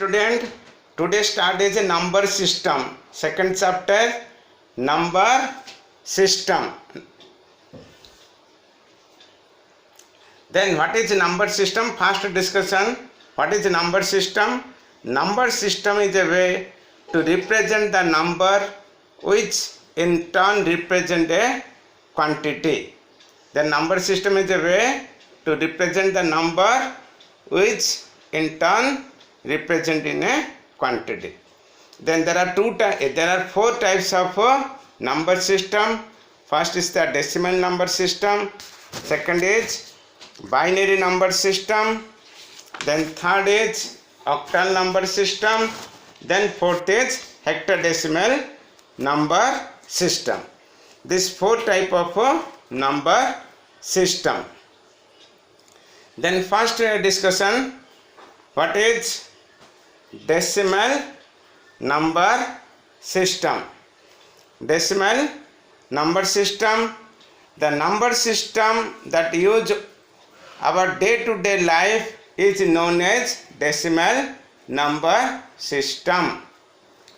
student, today start is a number system. Second chapter, number system. Then what is number system? First discussion. What is number system? Number system is a way to represent the number which in turn represent a quantity. The number system is a way to represent the number which in turn represent in a quantity. Then there are four types of number system. First is the decimal number system. Second is binary number system. Then third is octal number system. Then fourth is hexadecimal number system. These four type of number system. Then first discussion, what is decimal number system? Decimal number system, the number system that use our day-to-day life is known as decimal number system.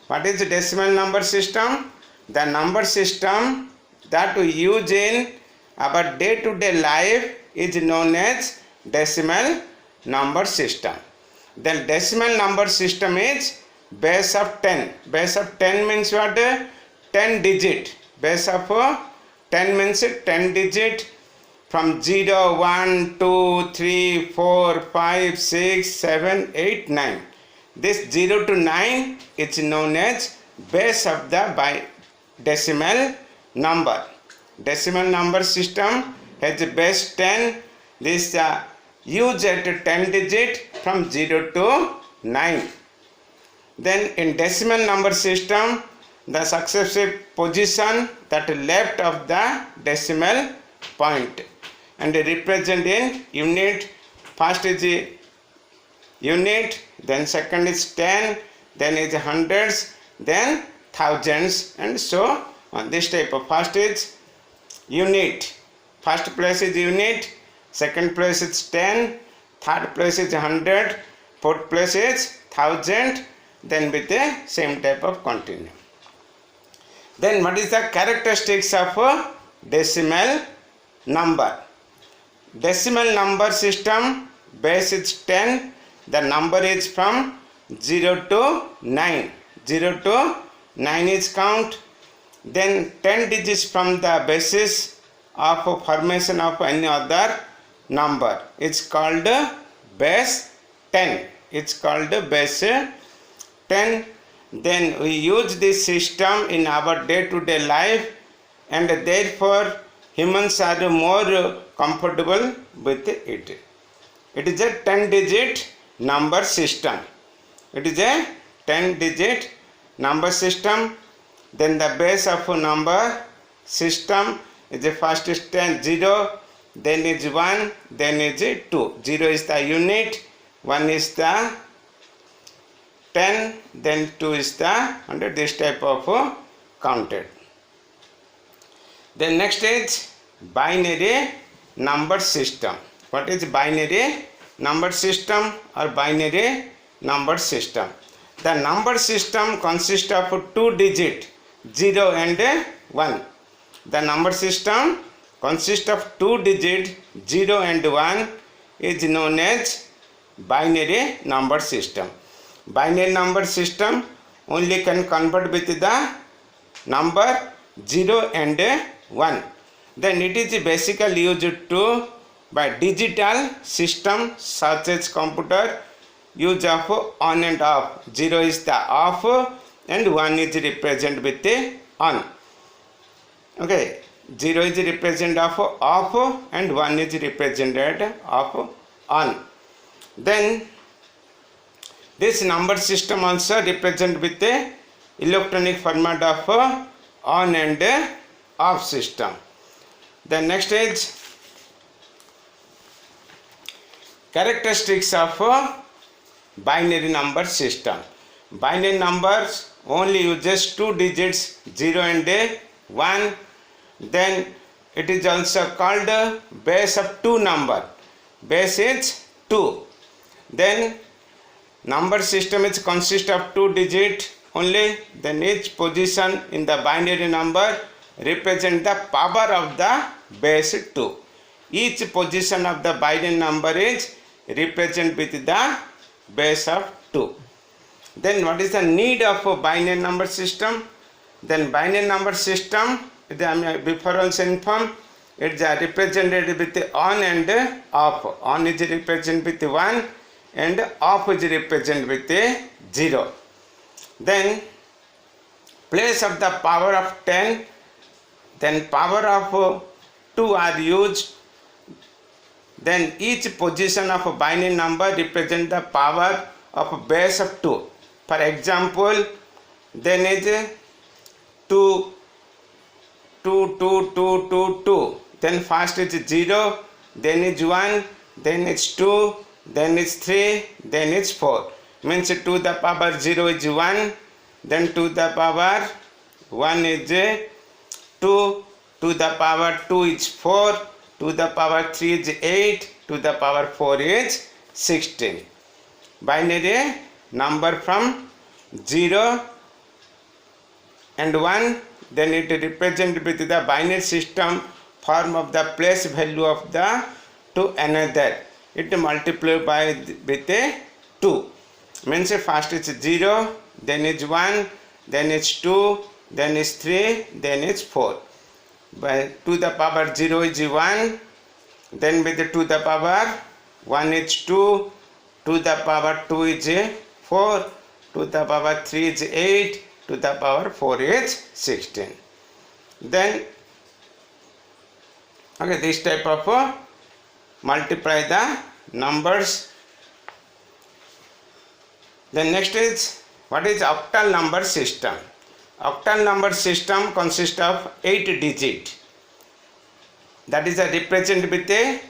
What is decimal number system? The number system that we use in our day-to-day life is known as decimal number system. Then decimal number system is base of 10. Base of 10 means what? 10 digit. Base of 10 means 10 digit from 0, 1, 2, 3, 4, 5, 6, 7, 8, 9. This 0 to 9 is known as base of the decimal number. Decimal number system has a base 10. This use at 10 digit from 0 to 9. Then in decimal number system, the successive position that left of the decimal point and represent in unit. First is unit, then second is 10, then is hundreds, then thousands, and so on. This type of first is unit. First place is unit, second place is 10, third place is 100, fourth place is 1000, then with the same type of continuum. Then what is the characteristics of decimal number? Decimal number system, base is 10, the number is from 0 to 9. 0 to 9 is count. Then 10 digits from the basis of formation of any other number. It's called base 10. It's called base 10. Then we use this system in our day-to-day life, and therefore humans are more comfortable with it. It is a 10-digit number system. It is a 10-digit number system. Then the base of number system is the first is 10, 0, then is 1, then is 2. 0 is the unit, 1 is the 10, then 2 is the 100. This type of counted. Then next is binary number system. What is binary number system or binary number system? The number system consists of 2 digits, 0 and 1. The number system consists of 2 digits, 0 and 1, is known as binary number system. Binary number system only can convert with the number 0 and 1. Then it is basically used to by digital system such as computer, use of on and off. 0 is the off and 1 is represented with the on. Okay, 0 is represented of off and 1 is represented of on. Then this number system also represent with the electronic format of on and off system. The next is characteristics of binary number system. Binary numbers only uses 2 digits, 0 and 1. Then it is also called base of 2 number. Base is 2. Then number system is consist of 2 digit only, then each position in the binary number represent the power of the base 2. Each position of the binary number is represent with the base of 2. Then what is the need of a binary number system? Then binary number system, before also informed, it is represented with on and off. On is represented with 1 and off is represented with 0. Then place of the power of 10, then power of 2 are used. Then each position of a binary number represent the power of a base of 2. For example, then is 2, 2, 2, 2, 2, 2. Then first is 0, then is 1, then is 2, then is 3, then is 4. Means 2 to the power 0 is 1, then 2 to the power 1 is 2, 2 to the power 2 is 4, 2 to the power 3 is 8, 2 to the power 4 is 16. Binary number from 0 and 1, then it represent with the binary system form of the place value of the to another. It multiply by with a 2. Means first is 0, then is 1, then is 2, then is 3, then is 4. By 2 to the power 0 is 1, then with the 2 to the power 1 is 2, 2 to the power 2 is 4, 2 to the power 3 is 8, 2 to the power 4 is 16. Then okay, this type of multiply the numbers. Then next is what is octal number system. Octal number system consists of 8 digit. That is represented with a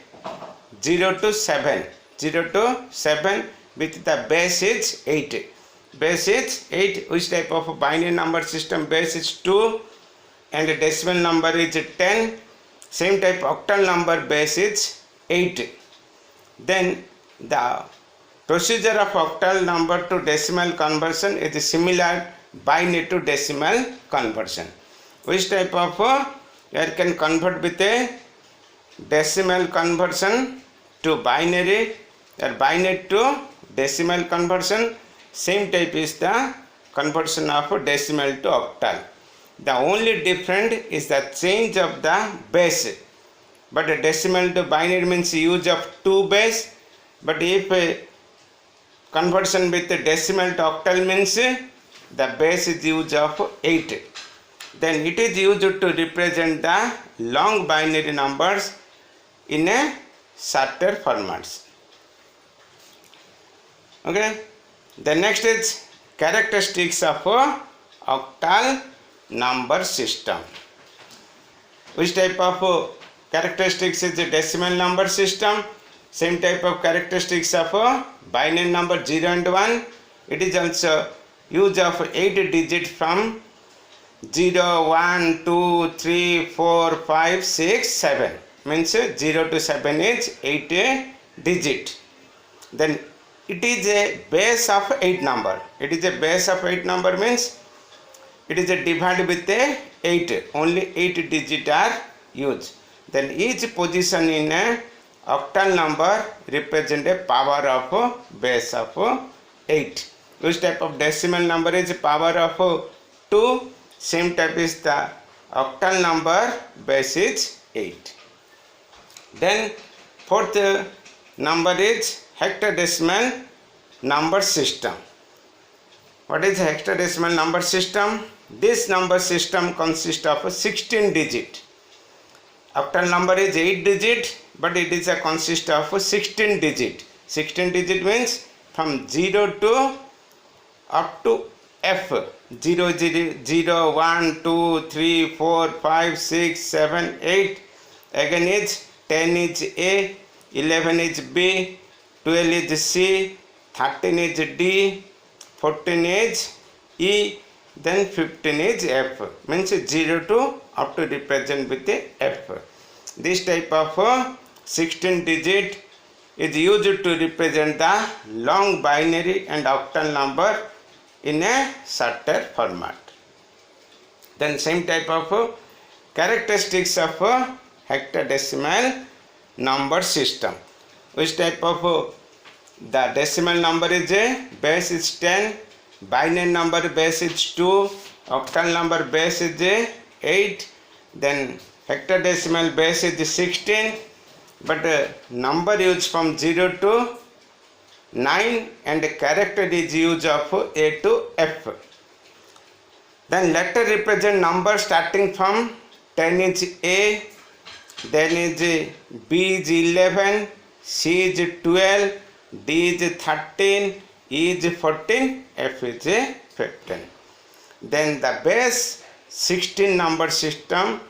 0 to 7. 0 to 7 with the base is 8. Base is 8. Which type of binary number system? Base is 2 and decimal number is 10. Same type octal number base is 8. Then the procedure of octal number to decimal conversion is similar binary to decimal conversion. Which type of you can convert with a decimal conversion to binary or binary to decimal conversion? Same type is the conversion of decimal to octal. The only different is the change of the base. But a decimal to binary means use of 2 base. But if a conversion with the decimal to octal means the base is use of 8. Then it is used to represent the long binary numbers in a shorter formats. Okay. The next is characteristics of octal number system. Which type of characteristics is a decimal number system? Same type of characteristics of binary number 0 and 1. It is also use of 8 digit from 0, 1, 2, 3, 4, 5, 6, 7. Means 0 to 7 is 8 digit. Then it is a base of 8 number. It is a base of 8 number means it is a divided with a 8. Only 8 digit are used. Then each position in a octal number represent a power of base of 8. Which type of decimal number is power of 2? Same type is the octal number base is 8. Then fourth number is hexadecimal number system. What is hexadecimal number system? This number system consists of 16 digit. Octal number is 8 digit, but it is a consist of 16 digit. 16 digit means from 0 to up to F. 0, 0, 1, 2, 3, 4, 5, 6, 7, 8. Again is 10 is A, 11 is B, 12 is C, 13 is D, 14 is E, then 15 is F. Means 0 to up to represent with the F. This type of 16 digit is used to represent the long binary and octal number in a shorter format. Then same type of characteristics of hexadecimal number system. Which type of the decimal number is a base is 10, binary number base is 2, octal number base is 8, then hexadecimal base is 16, but number used from 0 to 9 and character is used of A to F. Then letter represent number starting from 10 is A, then is B is 11, C is 12, D is 13, E is 14, F is 15. Then the base 16 number system,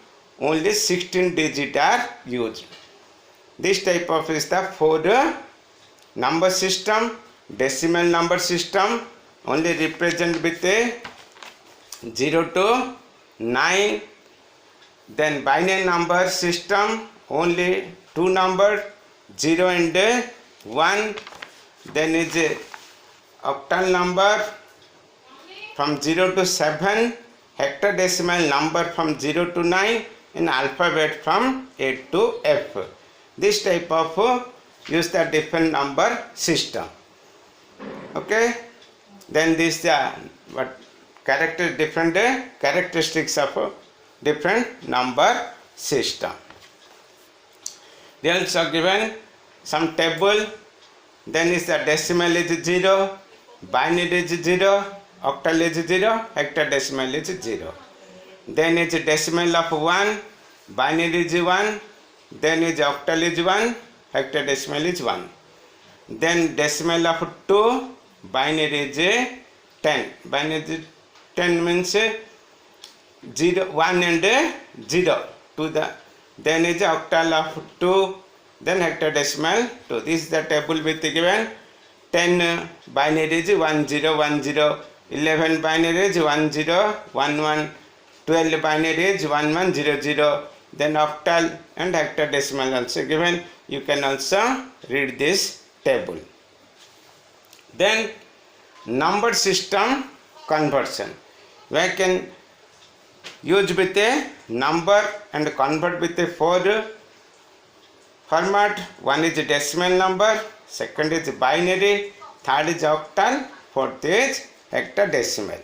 only 16 digits are used. This type of is the 4 number system. Decimal number system only represent with a 0 to 9. Then binary number system only 2 numbers, 0 and 1. Then is a octal number from 0 to 7, hexadecimal number from 0 to 9, and alphabet from A to F. This type of use the different number system. Okay. Then this what different characteristics of different number system. They also given some table. Then is the decimal is 0, binary is 0, octal is 0, hexadecimal is 0. Then is decimal of 1, binary is 1, then is octal is 1, hexadecimal is 1. Then decimal of 2, binary is 10. Binary is 10 means 0, 1 and 0 to the. Then is octal of 2, then hexadecimal 2. This is the table with given 10 binary is 1 0 1 0, 11 binary is 1 0 1 1, 12 binary is 1 1 0 0. Then octal and hexadecimal also given. You can also read this table. Then number system conversion. We can use with a number and convert with a 4 format. One is decimal number, second is binary, third is octal, fourth is hexadecimal.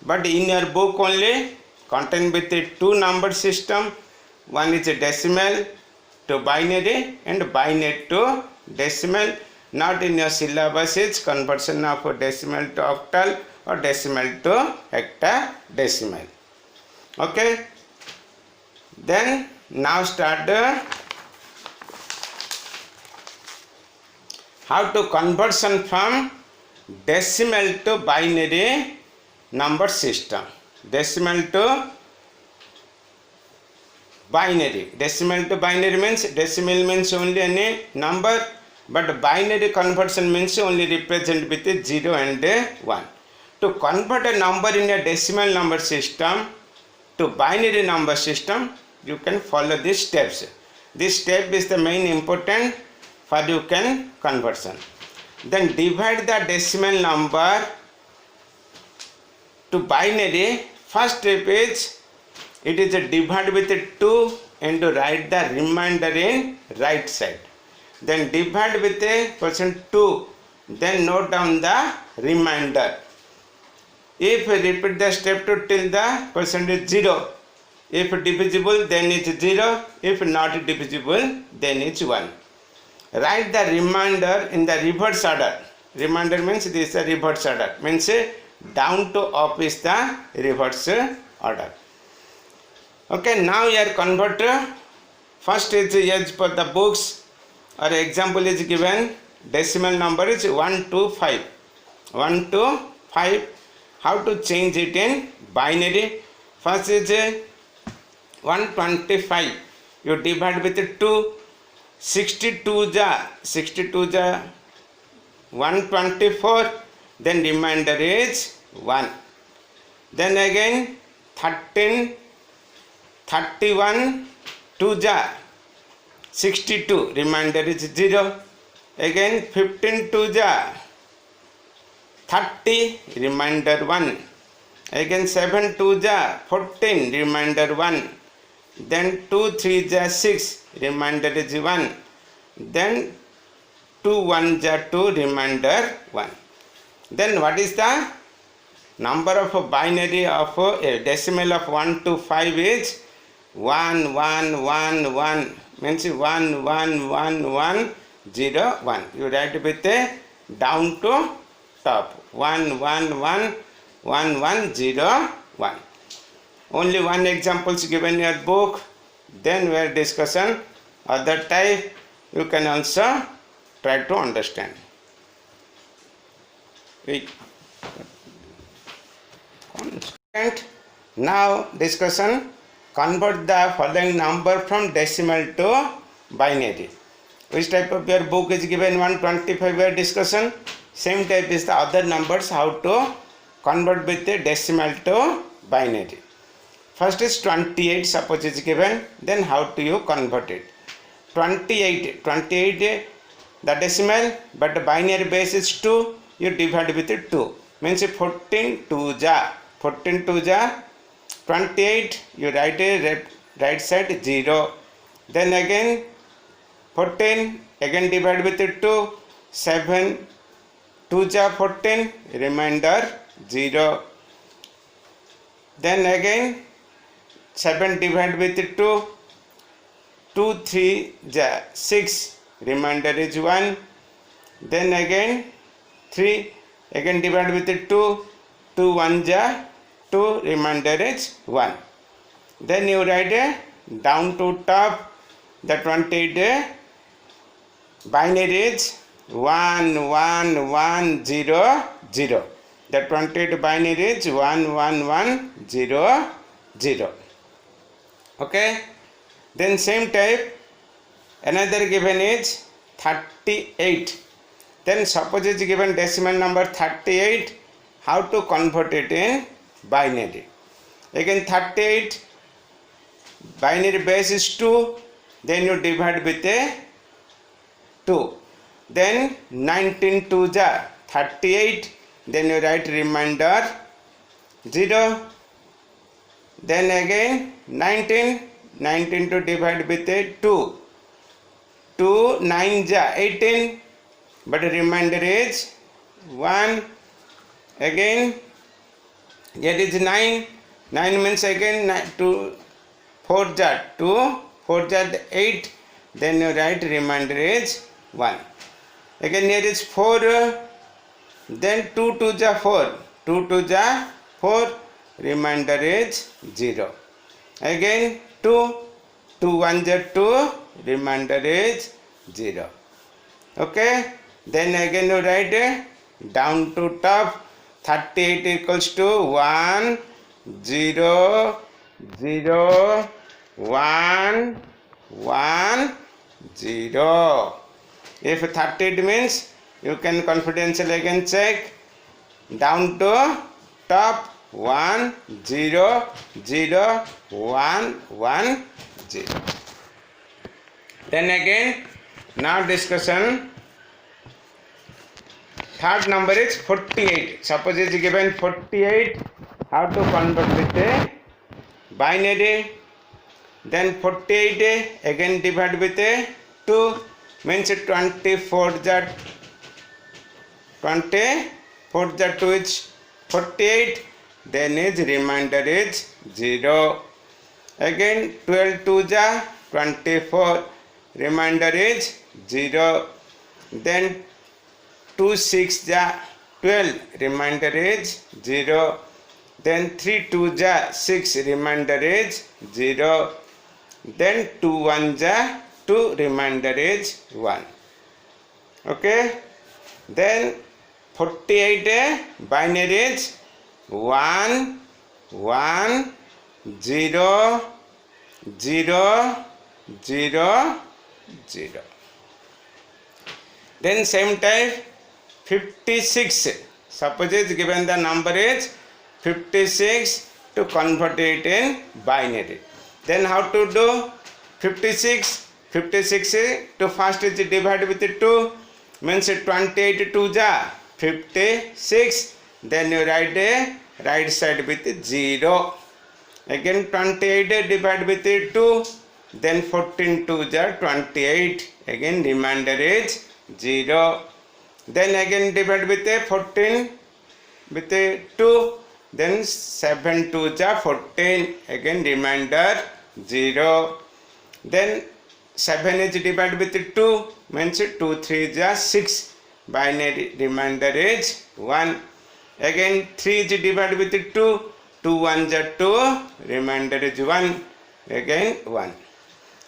But in your book only contain with a 2 number system. One is a decimal to binary and binary to decimal. Not in your syllabus is conversion of decimal to octal or decimal to hexadecimal. Okay. Then now start how to conversion from decimal to binary number system. Decimal to binary. Decimal to binary means decimal means only any number, but binary conversion means only represent with 0 and 1. To convert a number in a decimal number system to binary number system, you can follow these steps. This step is the main important for you can conversion. Then divide the decimal number to binary. First step is it is a divide with 2 and to write the remainder in right side. Then divide with a %2. Then note down the remainder. If repeat the step to till the percentage 0. If divisible then it's 0. If not divisible then it's 1. Write the remainder in the reverse order. Remainder means this is a reverse order. Means down to up is the reverse order. Okay, now here convert. First is as per the books or example is given. Decimal number is 1 to 5. 1 to 5. How to change it in binary? First is 125. You divide with 2. 62 ja 124. Then remainder is 1. Then again 13, 31 2 ja 62. Remainder is 0. Again 15 2 ja 30, remainder 1. Again 7 2 ja 14, remainder 1. Then 2 3 ja 6, remainder is 1. Then 2 1 ja 2, remainder 1. Then what is the number of a binary of a decimal of 1 to 5 is 1 1 1 1, means 1 1 1 1 0 1. You write with a down to top 1 1 1 1 1 0 1. Only one example is given in your book. Then where discussion other type you can also try to understand. Wait. Now discussion, convert the following number from decimal to binary. Which type of your book is given 125 where discussion. Same type is the other numbers, how to convert with the decimal to binary. First is 28, suppose is given, then how do you convert it? 28 the decimal, but the binary base is 2, you divide with 2, means 14 2 ja 28, you write a right side 0, then again 14, again divide with 2, 7 2 ja 14, remainder 0, then again 7 divided with 2, 2 3 ja 6, remainder is 1, then again 3, again divided with 2, 2 1 ja 2, remainder is 1. Then you write a down to top, the 28 binary is 1 1 1 0 0. The 28 binary is 1 1 1 0 0. Okay. Then same type another given is 38. Then suppose is given decimal number 38, how to convert it in binary. Again 38 binary base is 2, then you divide with a 2, then 19 2 ja 38, then you write remainder 0, then again 19 to divide with a 2, 2 9 ja 18, but remainder is 1, again here is 9 means again 2 4 ja 2, 4 ja 8, then you write remainder is 1. Again here is 4, then 2 2 ja 4, 2 2 ja 4, remainder is 0. Again 2 1 ja 2, remainder is 0. Okay. Then again you write down to top, 38 equals to 1 0 0 1 1 0. If 38 means, you can confidentially again check, down to top 1 0 0 1 1 0. Then again now discussion, third number is 48. Suppose it is given 48, how to convert with a binary. Then 48 again divide with a 2, means 24 ja 2 is 48, then is remainder is 0. Again 12 2 ja 24, remainder is 0. Then 2 6 ja 12, remainder is 0. Then 3 2 ja 6, remainder is 0. Then 2 1 ja 2, remainder is 1. Okay. Then 48 binary is 1 1 0 0 0 0. Then same type 56. Suppose is given the number is 56, to convert it in binary. Then how to do 56? 56 to first is divided with 2, means 28 2 ja 56. Then you write a right side with 0. Again 28 divide with 2. Then 14 2 ja 28. Again remainder is 0. Then again divide with 14 with 2. Then 7 2 ja 14. Again remainder 0. Then 7 is divided with 2, means 2 3 ja 6. Binary remainder is 1. Again 3 is divided with 2, 2 1 ja 2, remainder is 1. Again 1.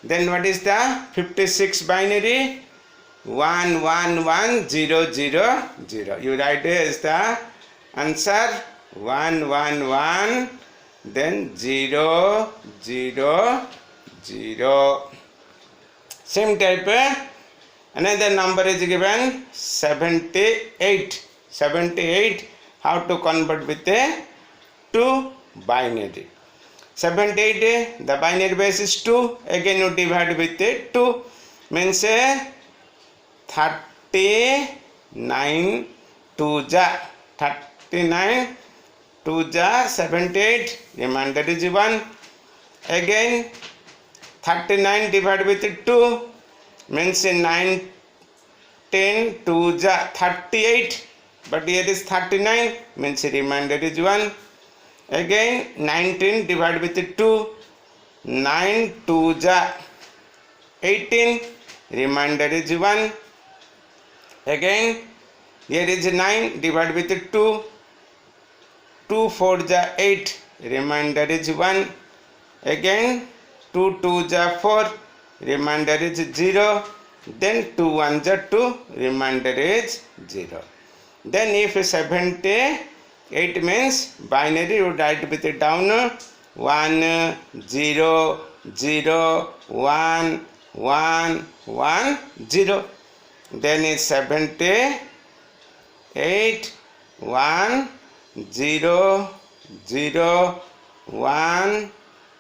Then what is the 56 binary? 1 1 1 0 0 0. You write as the answer 1 1 1, then 0 0 0. Same type, another number is given 78. 78, how to convert with a 2 binary. 78, the binary base is 2. Again you divide with a 2, means 39 2 ja 39 2 ja 78, remainder is 1. Again 39 divided with 2, means 9 10 2 ja 38, but here is 39, means remainder is 1. Again 19 divided with 2, 9 2 ja 18, remainder is 1. Again here is 9 divided with 2, 2 4 ja 8, remainder is 1. Again 2 2 ja 4, remainder is 0. Then 2 1 ja 2, remainder is 0. Then if 78 means binary, you write with it down 1 0 0 1 1 1 0. Then is 78 1 0 0 1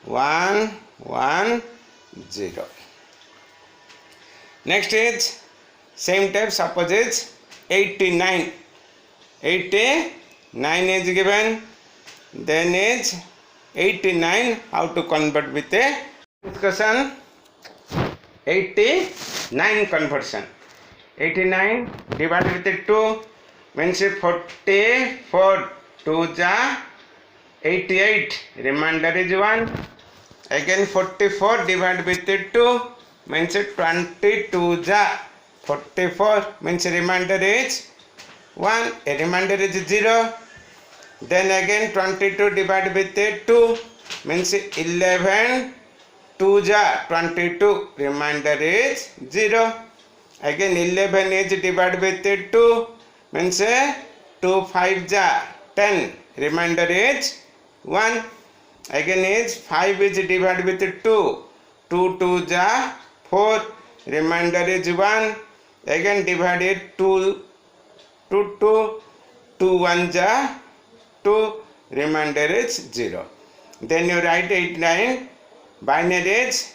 1 1 0. Next is same type, suppose is 89. 89 is given, then is 89, how to convert with a discussion. 89 conversion. 89 divided with 2, means 44 2 ja 88, remainder is 1. Again 44 divided with 2, means 22 ja 44, means remainder is 1, a remainder is 0. Then again 22 divided with 2, means 11 2 ja 22, remainder is 0. Again 11 is divided with 2, means 2 5 ja 10, remainder is 1. Again is 5 is divided with 2, 2 2 ja 4, remainder is 1. Again divided 2 2 2, 2 1 ja 2, remainder is 0. Then you write 89, binary is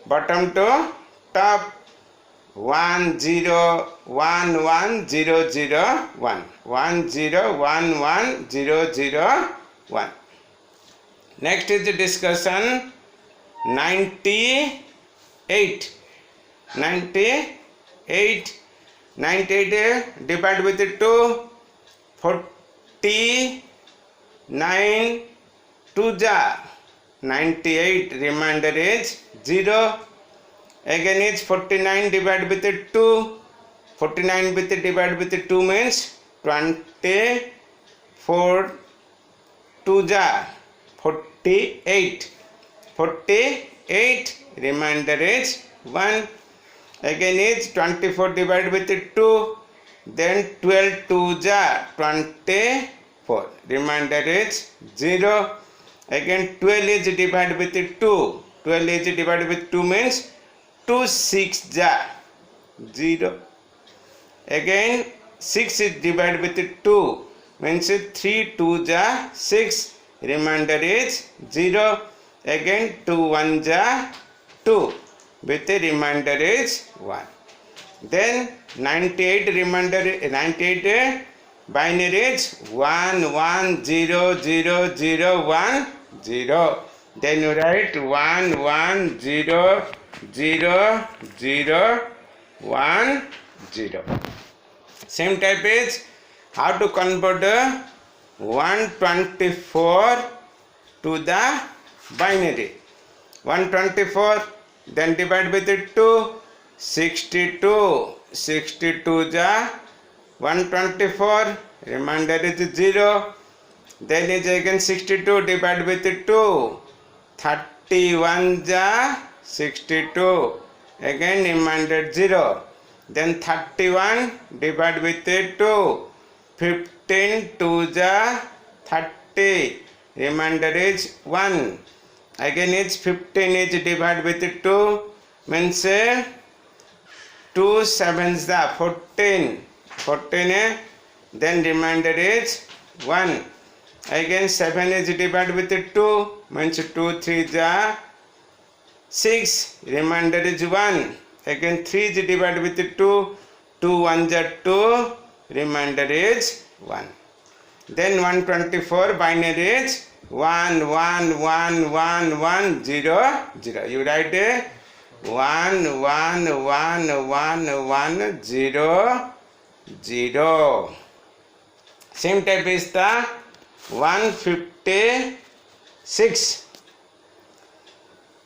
bottom to top, 1 0 1 1 0 0 1, 1 0 1 1 0 0 1. Next is the discussion 98. 98 divide with 2, 49 2 ja 98, remainder is 0. Again is 49 divided with 2, 49 with divided with 2 means 24 2 ja 48, 48, remainder is 1. Again is 24 divided with 2, then 12 2 ja 24, remainder is 0. Again 12 is divided with 2, 12 is divided with 2 means 2 6 ja 0. Again 6 is divided with 2, means 3 2 ja 6, remainder is 0. Again 2 1 ja 2, with the remainder is 1. Then 98 remainder, 98 binary is 1 1 0 0 0 1 0. Then you write 1 1 0 0 0 1 0. Same type is how to convert 124 to the binary. 124, then divide with 2, 62. 62 ja 124, remainder is 0. Then is again 62 divided with 2, 31 ja 62, again remainder 0. Then 31 divided with 2, 15 2 ja 30, remainder is 1. Again is 15 is divided with 2, means 2 7s the 14, 14 then remainder is 1. Again 7 is divided with 2, means 2 3 the 6, remainder is 1. Again 3 is divided with 2, 2 1 the 2, remainder is 1. Then 124 binary is 1 1 1 1 1 0 0. You write 1 1 1 1 1 0 0. Same type is the 156.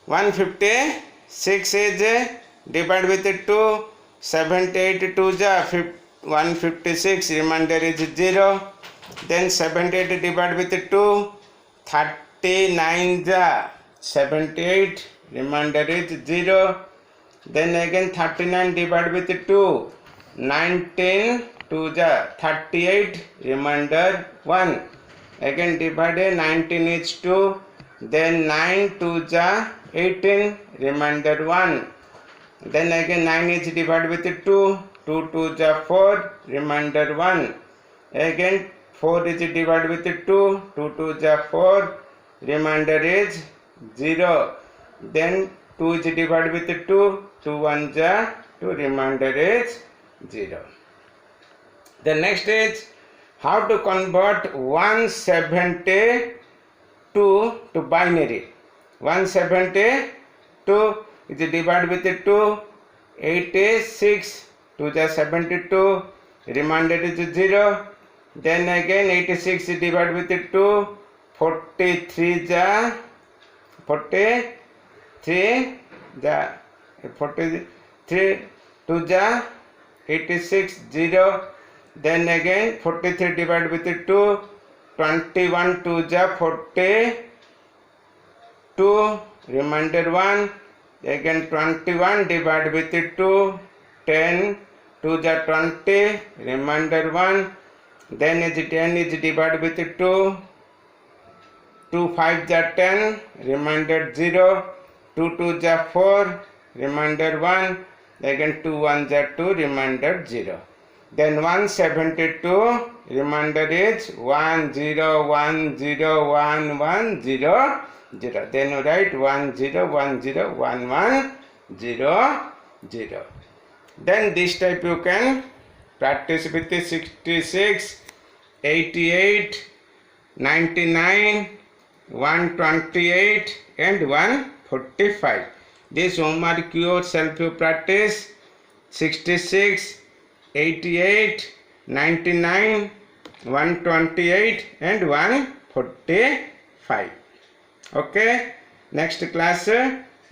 156 is divided with 2, 78 2 ja 156, remainder is 0. Then 78 divided with 2, 39 ja 78, remainder is 0. Then again 39 divided with 2, 19 2 ja 38, remainder 1. Again divided 19 is 2. Then 9 2 ja 18, remainder 1. Then again 9 is divided with 2, 2 2 ja 4, remainder 1. Again 4 is divided with 2, 2 2 ja 4, remainder is 0. Then 2 is divided with 2, 2 1 ja 2, remainder is 0. The next is how to convert 172 to binary. 172 is divided with 2, 86 2 ja 72, remainder is 0. Then again 86 is divided with 2, 43 ja 43 ja 43 2 ja 86 0. Then again 43 divided with 2, 21 2 ja 42, remainder 1. Again 21 divided with 2, 10 2 ja 20, remainder 1. Then is 10 is divided with 2, 2 5 ja 10, remainder 0. 2 2 ja 4, remainder 1. Again 2 1 ja 2, remainder 0. Then 172, remainder is 1 0 1 0 1 1 0 0. Then you write 1 0 1 0 1 1 0 0. Then this type you can practice with 66, 88, 99, 128 and 145. This homework yourself you practice 66, 88, 99, 128 and 145. Okay, next class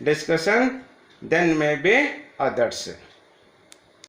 discussion, then maybe others.